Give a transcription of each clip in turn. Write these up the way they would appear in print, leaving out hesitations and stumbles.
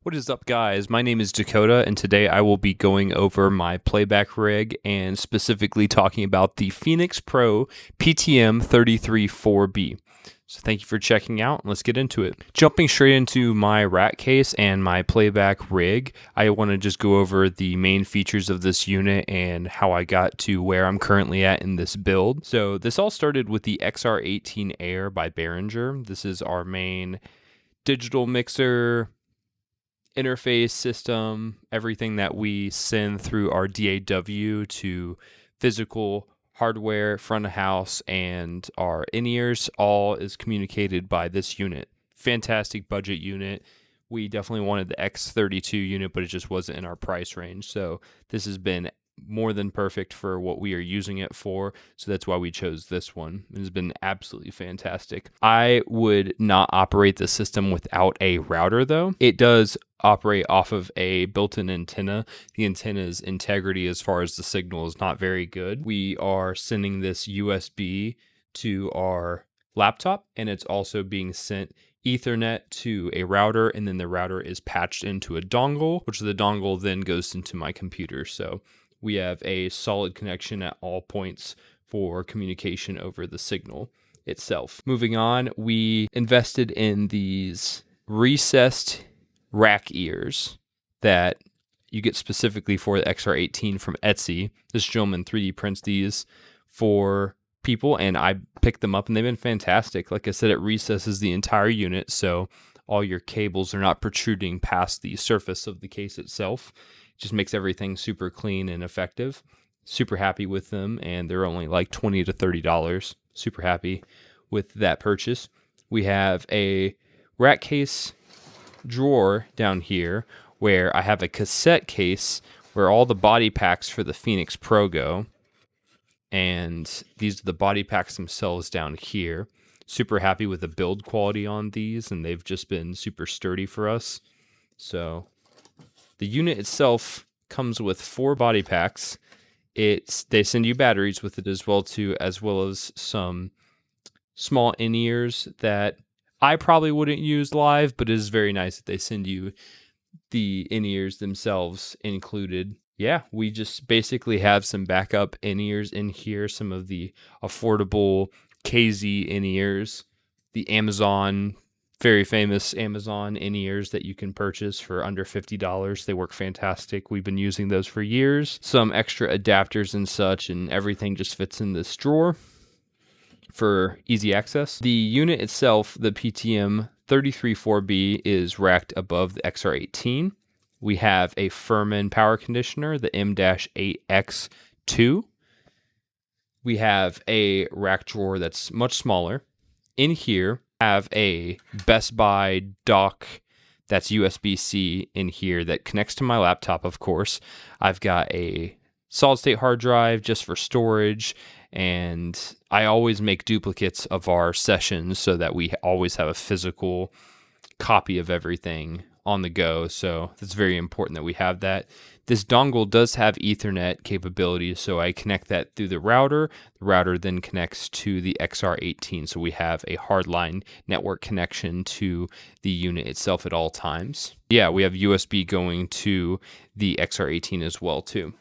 What is up, guys? My name is Dakota, and today I will be going over my playback rig and specifically talking about the Phenyx Pro PTM33 4B. So thank you for checking out, and let's get into it. Jumping straight into my rack case and my playback rig, I want to just go over the main features of this unit and how I got to where I'm currently at in this build. So this all started with the XR18 Air by Behringer. This is our main digital mixer, interface system, everything that we send through our DAW to physical hardware, front of house, and our in-ears, all is communicated by this unit. Fantastic budget unit. We definitely wanted the X32 unit, but it just wasn't in our price range. So this has been more than perfect for what we are using it for. So that's why we chose this one. It has been absolutely fantastic. I would not operate the system without a router though. It does operate off of a built-in antenna. The antenna's integrity as far as the signal is not very good. We are sending this USB to our laptop, and it's also being sent Ethernet to a router, and then the router is patched into a dongle, which the dongle then goes into my computer. So we have a solid connection at all points for communication over the signal itself. Moving on, we invested in these recessed rack ears that you get specifically for the XR18 from Etsy. This gentleman 3D prints these for people, and I picked them up, and they've been fantastic. Like I said, it recesses the entire unit, so all your cables are not protruding past the surface of the case itself. Just makes everything super clean and effective. Super happy with them, and they're only like $20 to $30. Super happy with that purchase. We have a rack case drawer down here where I have a cassette case where all the body packs for the Phenyx Pro go. And these are the body packs themselves down here. Super happy with the build quality on these, and they've just been super sturdy for us. So the unit itself comes with 4 body packs. They send you batteries with it as well too, as well as some small in-ears that I probably wouldn't use live, but it is very nice that they send you the in-ears themselves included. Yeah, we just basically have some backup in-ears in here, some of the affordable KZ in-ears, the Amazon, very famous Amazon in-ears that you can purchase for under $50. They work fantastic. We've been using those for years. Some extra adapters and such, and everything just fits in this drawer for easy access. The unit itself, the PTM33 4B, is racked above the XR18. We have a Furman power conditioner, the M-8X2. We have a rack drawer that's much smaller. In here, have a Best Buy dock that's USB-C in here that connects to my laptop, of course. I've got a solid-state hard drive just for storage, and I always make duplicates of our sessions so that we always have a physical copy of everything on the go, so it's very important that we have that. This dongle does have Ethernet capabilities, so I connect that through the router. The router then connects to the XR18, so we have a hardline network connection to the unit itself at all times. Yeah, we have USB going to the XR18 as well too.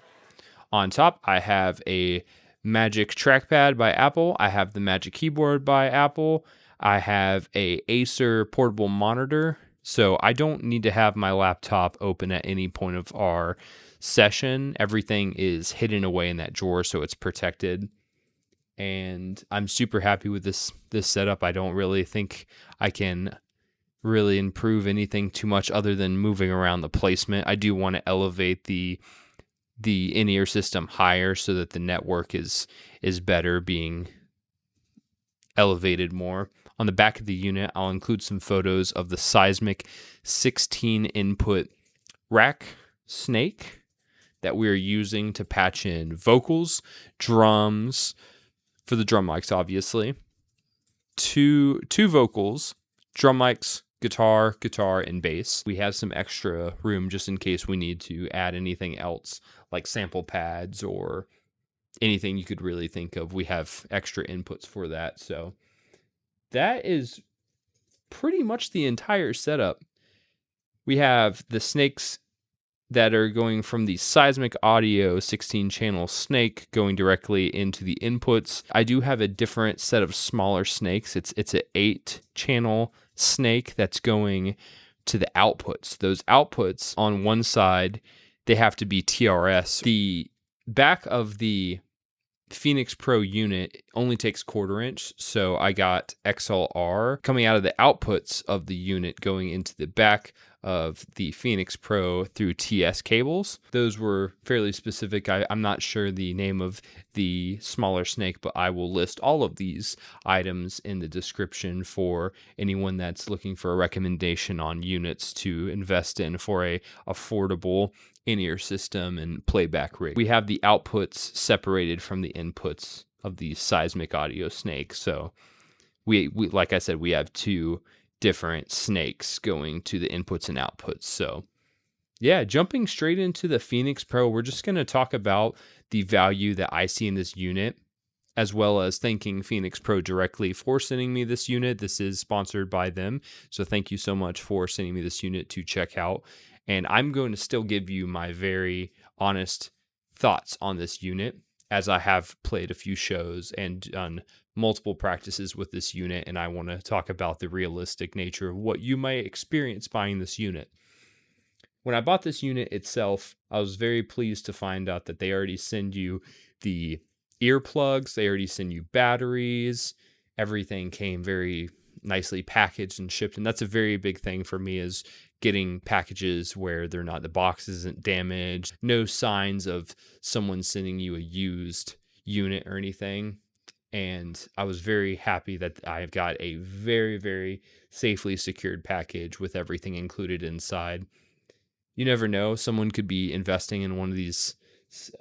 On top, I have a Magic Trackpad by Apple. I have the Magic Keyboard by Apple. I have a Acer portable monitor. So I don't need to have my laptop open at any point of our session. Everything is hidden away in that drawer, so it's protected. And I'm super happy with this setup. I don't really think I can really improve anything too much other than moving around the placement. I do want to elevate the in-ear system higher so that the network is better, being elevated more. On the back of the unit, I'll include some photos of the Seismic 16 input rack snake that we're using to patch in vocals, drums, for the drum mics, obviously. Two vocals, drum mics, guitar, and bass. We have some extra room just in case we need to add anything else, like sample pads or anything you could really think of. We have extra inputs for that, so that is pretty much the entire setup. We have the snakes that are going from the seismic audio 16 channel snake going directly into the inputs. I do have a different set of smaller snakes. It's an 8 channel snake that's going to the outputs. Those outputs on one side, they have to be TRS. The back of the Phenyx Pro unit only takes 1/4 inch, so I got XLR coming out of the outputs of the unit going into the back of the Phenyx Pro through TS cables. Those were fairly specific. I'm not sure the name of the smaller snake, but I will list all of these items in the description for anyone that's looking for a recommendation on units to invest in for a affordable in-ear system and playback rig. We have the outputs separated from the inputs of the seismic audio snake. So we like I said, we have 2 different snakes going to the inputs and outputs. So yeah, jumping straight into the Phenyx Pro, we're just going to talk about the value that I see in this unit, as well as thanking Phenyx Pro directly for sending me this unit. This is sponsored by them. So thank you so much for sending me this unit to check out. And I'm going to still give you my very honest thoughts on this unit, as I have played a few shows and done multiple practices with this unit. And I want to talk about the realistic nature of what you might experience buying this unit. When I bought this unit itself, I was very pleased to find out that they already send you the earplugs, they already send you batteries. Everything came very nicely packaged and shipped, and that's a very big thing for me, is getting packages where they're not, the box isn't damaged, no signs of someone sending you a used unit or anything. And I was very happy that I've got a very, very safely secured package with everything included inside. You never know, someone could be investing in one of these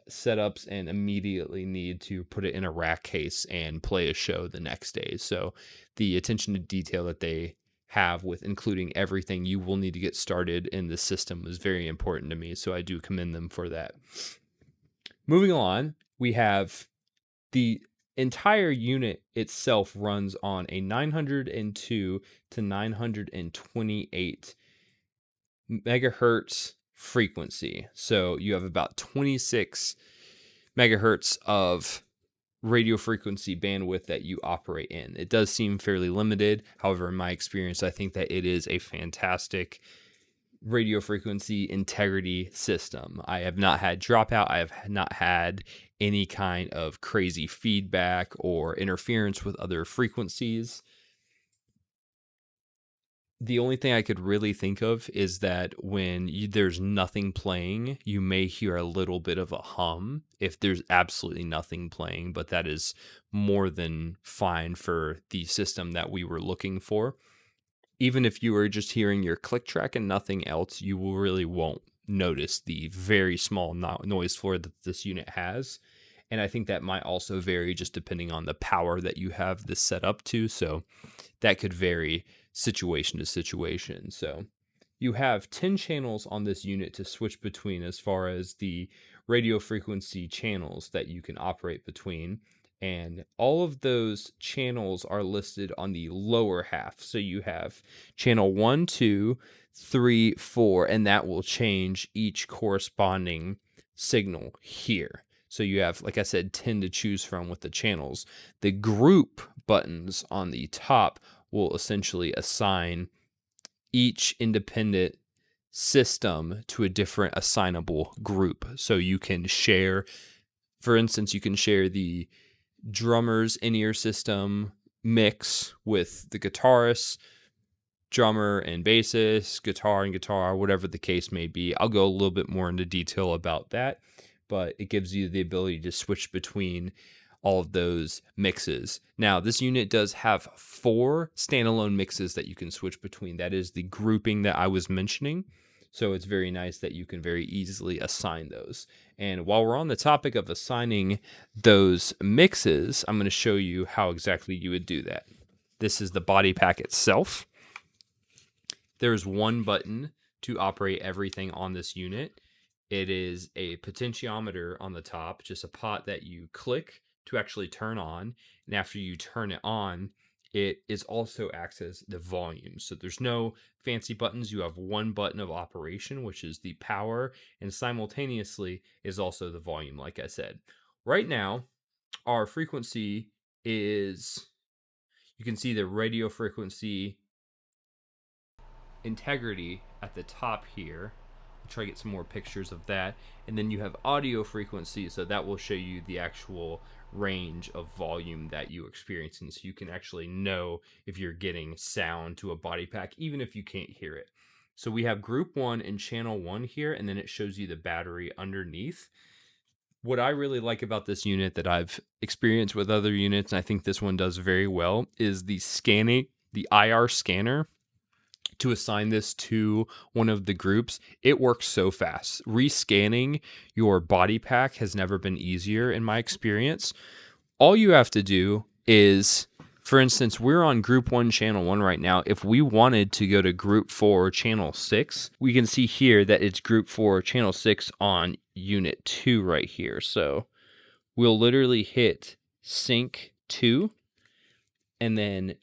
setups and immediately need to put it in a rack case and play a show the next day. So the attention to detail that they have with including everything you will need to get started in the system was very important to me. So I do commend them for that. Moving on, we have the entire unit itself runs on a 902 to 928 megahertz frequency. So you have about 26 megahertz of radio frequency bandwidth that you operate in. It does seem fairly limited. However, in my experience, I think that it is a fantastic radio frequency integrity system. I have not had dropout. I have not had any kind of crazy feedback or interference with other frequencies. The only thing I could really think of is that when there's nothing playing, you may hear a little bit of a hum if there's absolutely nothing playing, but that is more than fine for the system that we were looking for. Even if you were just hearing your click track and nothing else, you really won't notice the very small noise floor that this unit has. And I think that might also vary just depending on the power that you have this set up to. So that could vary situation to situation. So you have 10 channels on this unit to switch between as far as the radio frequency channels that you can operate between. And all of those channels are listed on the lower half. So you have channel 1, 2, 3, 4, and that will change each corresponding signal here. So you have, like I said, 10 to choose from with the channels. The group buttons on the top will essentially assign each independent system to a different assignable group. So you can share, for instance, you can share the drummer's in-ear system mix with the guitarist, drummer and bassist, guitar and guitar, whatever the case may be. I'll go a little bit more into detail about that, but it gives you the ability to switch between all of those mixes. Now, this unit does have 4 standalone mixes that you can switch between. That is the grouping that I was mentioning. So it's very nice that you can very easily assign those. And while we're on the topic of assigning those mixes, I'm going to show you how exactly you would do that. This is the body pack itself. There's one button to operate everything on this unit. It is a potentiometer on the top, just a pot that you click to actually turn on. And after you turn it on, it is also acts as the volume. So there's no fancy buttons. You have one button of operation, which is the power, and simultaneously is also the volume, like I said. Right now, our frequency is, you can see the radio frequency integrity at the top here. I'll try to get some more pictures of that. And then you have audio frequency, so that will show you the actual range of volume that you experience, and so you can actually know if you're getting sound to a body pack even if you can't hear it. So we have group 1 and channel 1 here, and then it shows you the battery underneath. What I really like about this unit that I've experienced with other units, and I think this one does very well, is the scanning, the IR scanner. To assign this to one of the groups, it works so fast. Rescanning your body pack has never been easier in my experience. All you have to do is, for instance, we're on group 1, channel 1 right now. If we wanted to go to group 4, channel 6, we can see here that it's group 4, channel 6 on unit 2 right here. So we'll literally hit sync 2, and then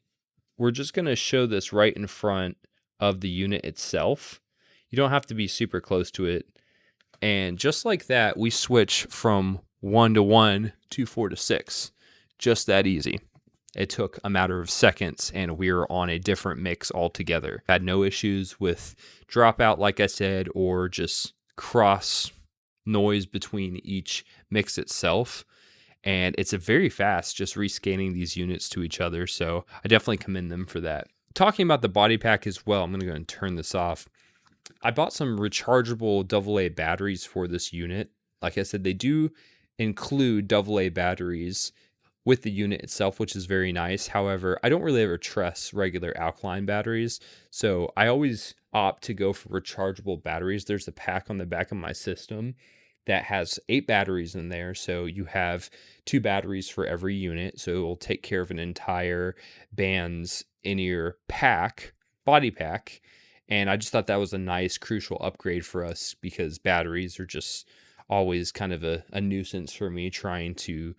we're just going to show this right in front of the unit itself. You don't have to be super close to it. And just like that, we switch from 1 to 1 to 4 to 6. Just that easy. It took a matter of seconds, and we were on a different mix altogether. Had no issues with dropout, like I said, or just cross noise between each mix itself. And it's a very fast just rescanning these units to each other. So I definitely commend them for that. Talking about the body pack as well, I'm going to go and turn this off. I bought some rechargeable AA batteries for this unit. Like I said, they do include AA batteries with the unit itself, which is very nice. However, I don't really ever trust regular alkaline batteries, so I always opt to go for rechargeable batteries. There's a pack on the back of my system that has 8 batteries in there, so you have 2 batteries for every unit, so it will take care of an entire band's in-ear pack, body pack. And I just thought that was a nice, crucial upgrade for us, because batteries are just always kind of a nuisance for me, trying to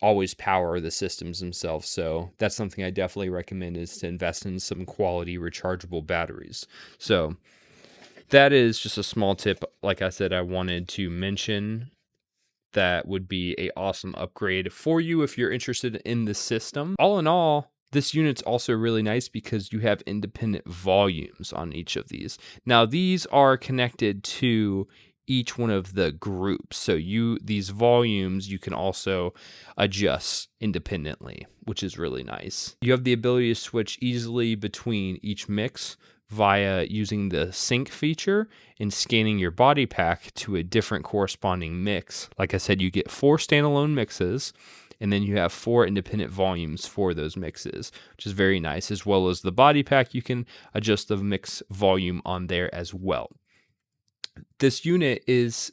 always power the systems themselves. So that's something I definitely recommend, is to invest in some quality rechargeable batteries. So that is just a small tip. Like I said, I wanted to mention that would be a awesome upgrade for you if you're interested in the system. All in all, this unit's also really nice because you have independent volumes on each of these. Now, these are connected to each one of the groups. So these volumes you can also adjust independently, which is really nice. You have the ability to switch easily between each mix via using the sync feature and scanning your body pack to a different corresponding mix. Like I said, you get 4 standalone mixes, and then you have 4 independent volumes for those mixes, which is very nice. As well as the body pack, you can adjust the mix volume on there as well. This unit is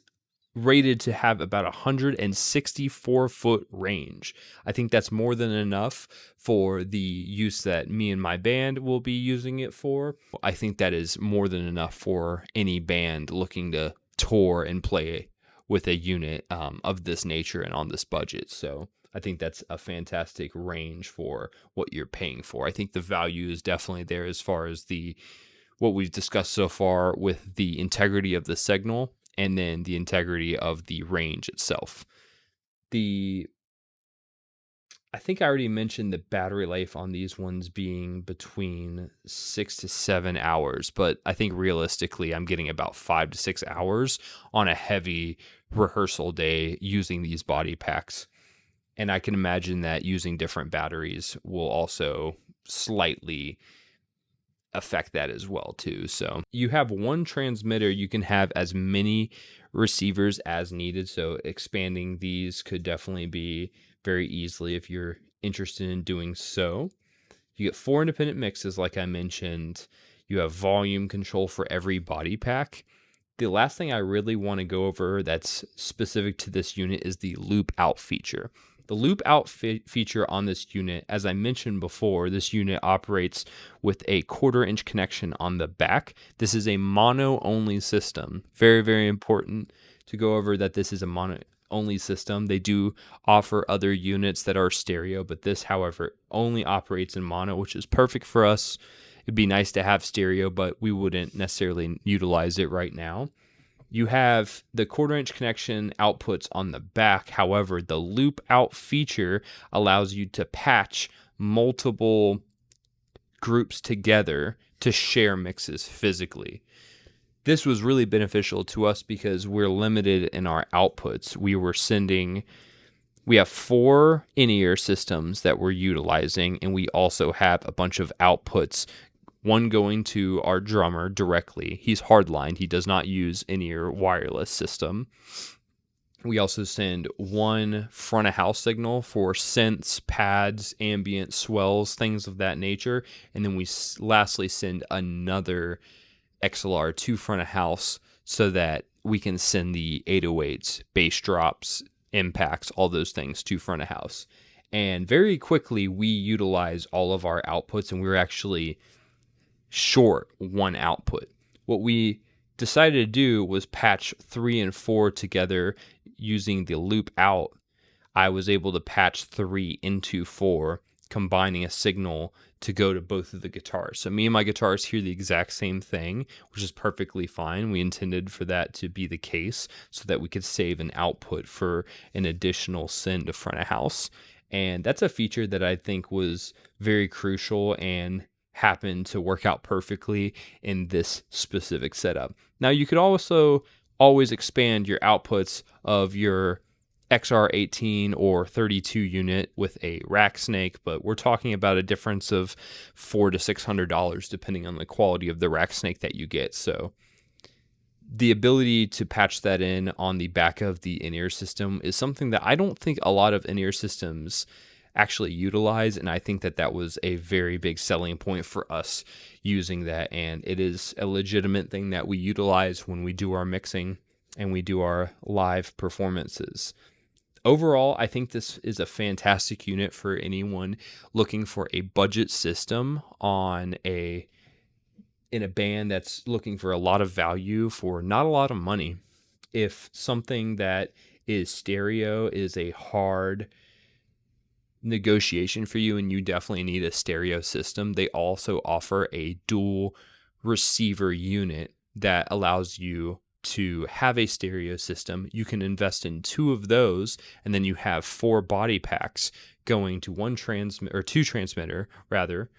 rated to have about 164 foot range. I think that's more than enough for the use that me and my band will be using it for. I think that is more than enough for any band looking to tour and play with a unit of this nature and on this budget. So I think that's a fantastic range for what you're paying for. I think the value is definitely there as far as what we've discussed so far with the integrity of the signal, and then the integrity of the range itself. I think I already mentioned the battery life on these ones being between 6 to 7 hours, but I think realistically I'm getting about 5 to 6 hours on a heavy rehearsal day using these body packs. And I can imagine that using different batteries will also slightly affect that as well too. So you have one transmitter, you can have as many receivers as needed, so expanding these could definitely be very easily if you're interested in doing so. You get 4 independent mixes, like I mentioned. You have volume control for every body pack. The last thing I really want to go over that's specific to this unit is the loop out feature. The loop out feature on this unit, as I mentioned before, this unit operates with a 1/4 inch connection on the back. This is a mono only system. Very, very important to go over that this is a mono only system. They do offer other units that are stereo, but this, however, only operates in mono, which is perfect for us. It'd be nice to have stereo, but we wouldn't necessarily utilize it right now. You have the 1/4-inch connection outputs on the back. However, the loop out feature allows you to patch multiple groups together to share mixes physically. This was really beneficial to us because we're limited in our outputs. We have 4 in-ear systems that we're utilizing, and we also have a bunch of outputs, one going to our drummer directly. He's hardlined. He does not use in-ear wireless system. We also send one front of house signal for synths, pads, ambient, swells, things of that nature. And then we lastly send another XLR to front of house so that we can send the 808s, bass drops, impacts, all those things to front of house. And very quickly, we utilize all of our outputs, and we were actually short one output. What we decided to do was patch 3 and 4 together using the loop out. I was able to patch 3 into 4, combining a signal to go to both of the guitars. So me and my guitars hear the exact same thing, which is perfectly fine. We intended for that to be the case so that we could save an output for an additional send to front of house. And that's a feature that I think was very crucial and happened to work out perfectly in this specific setup. Now, you could also always expand your outputs of your XR18 or 32 unit with a rack snake, but we're talking about a difference of $400 to $600 depending on the quality of the rack snake that you get. So the ability to patch that in on the back of the in-ear system is something that I don't think a lot of in-ear systems actually utilize, and I think that that was a very big selling point for us using that, and it is a legitimate thing that we utilize when we do our mixing and we do our live performances. Overall, I think this is a fantastic unit for anyone looking for a budget system in a band that's looking for a lot of value for not a lot of money. If something that is stereo is a hard negotiation for you and you definitely need a stereo system, they also offer a dual receiver unit that allows you to have a stereo system. You can invest in 2 of those, and then you have 4 body packs going to two transmitter rather,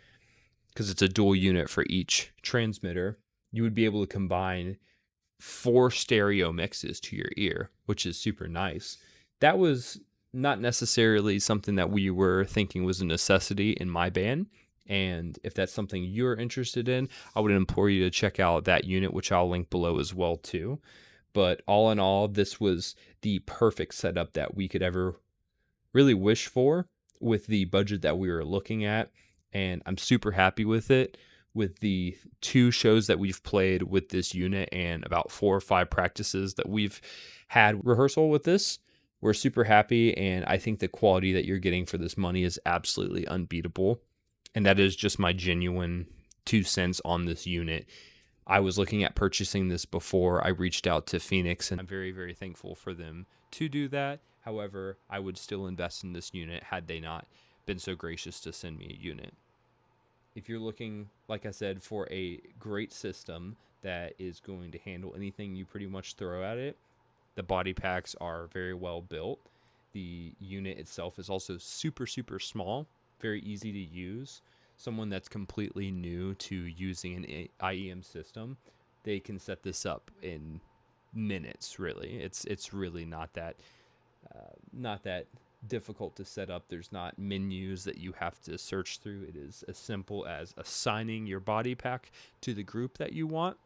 because it's a dual unit for each transmitter. You would be able to combine 4 stereo mixes to your ear, which is super nice. That was not necessarily something that we were thinking was a necessity in my band. And if that's something you're interested in, I would implore you to check out that unit, which I'll link below as well too. But all in all, this was the perfect setup that we could ever really wish for with the budget that we were looking at. And I'm super happy with it. With the 2 shows that we've played with this unit and about 4 or 5 practices that we've had rehearsal with this, we're super happy. And I think the quality that you're getting for this money is absolutely unbeatable. And that is just my genuine 2 cents on this unit. I was looking at purchasing this before I reached out to Phenyx, and I'm very, very thankful for them to do that. However, I would still invest in this unit had they not been so gracious to send me a unit. If you're looking, like I said, for a great system that is going to handle anything you pretty much throw at it, the body packs are very well built. The unit itself is also super, super small, very easy to use. Someone that's completely new to using an IEM system, they can set this up in minutes. Really, it's really not that difficult to set up. There's not menus that you have to search through. It is as simple as assigning your body pack to the group that you want,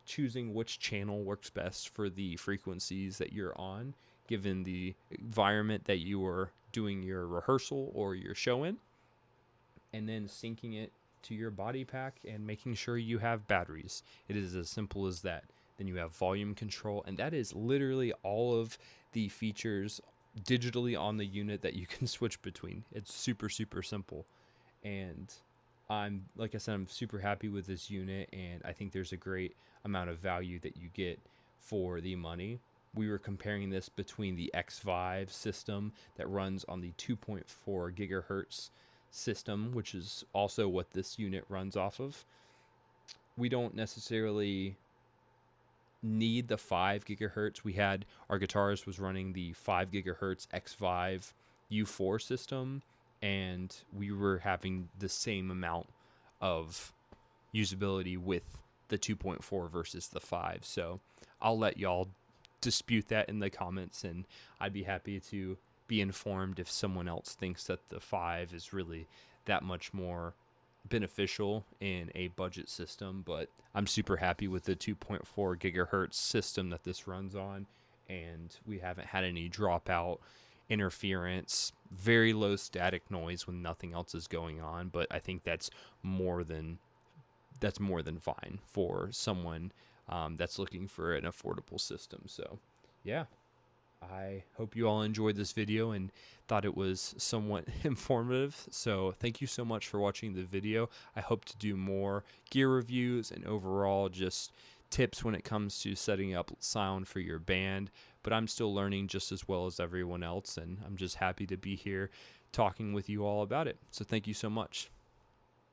choosing which channel works best for the frequencies that you're on, given the environment that you are doing your rehearsal or your show in, and then syncing it to your body pack and making sure you have batteries. It is as simple as that. Then you have volume control, and that is literally all of the features digitally on the unit that you can switch between. It's super, super simple. And like I said, I'm super happy with this unit, and I think there's a great amount of value that you get for the money we were comparing this between the X5 system that runs on the 2.4 gigahertz system, which is also what this unit runs off of. We don't necessarily need the 5 gigahertz. We had our guitarist was running the 5 gigahertz X5 U4 system, and we were having the same amount of usability with the 2.4 versus the 5. So I'll let y'all dispute that in the comments, and I'd be happy to be informed if someone else thinks that the 5 is really that much more beneficial in a budget system. But I'm super happy with the 2.4 gigahertz system that this runs on, and we haven't had any dropout, interference, very low static noise when nothing else is going on. But I think that's more than fine for someone that's looking for an affordable system. So yeah, I hope you all enjoyed this video and thought it was somewhat informative. So thank you so much for watching the video. I hope to do more gear reviews and overall just tips when it comes to setting up sound for your band. But I'm still learning just as well as everyone else, and I'm just happy to be here talking with you all about it. So thank you so much.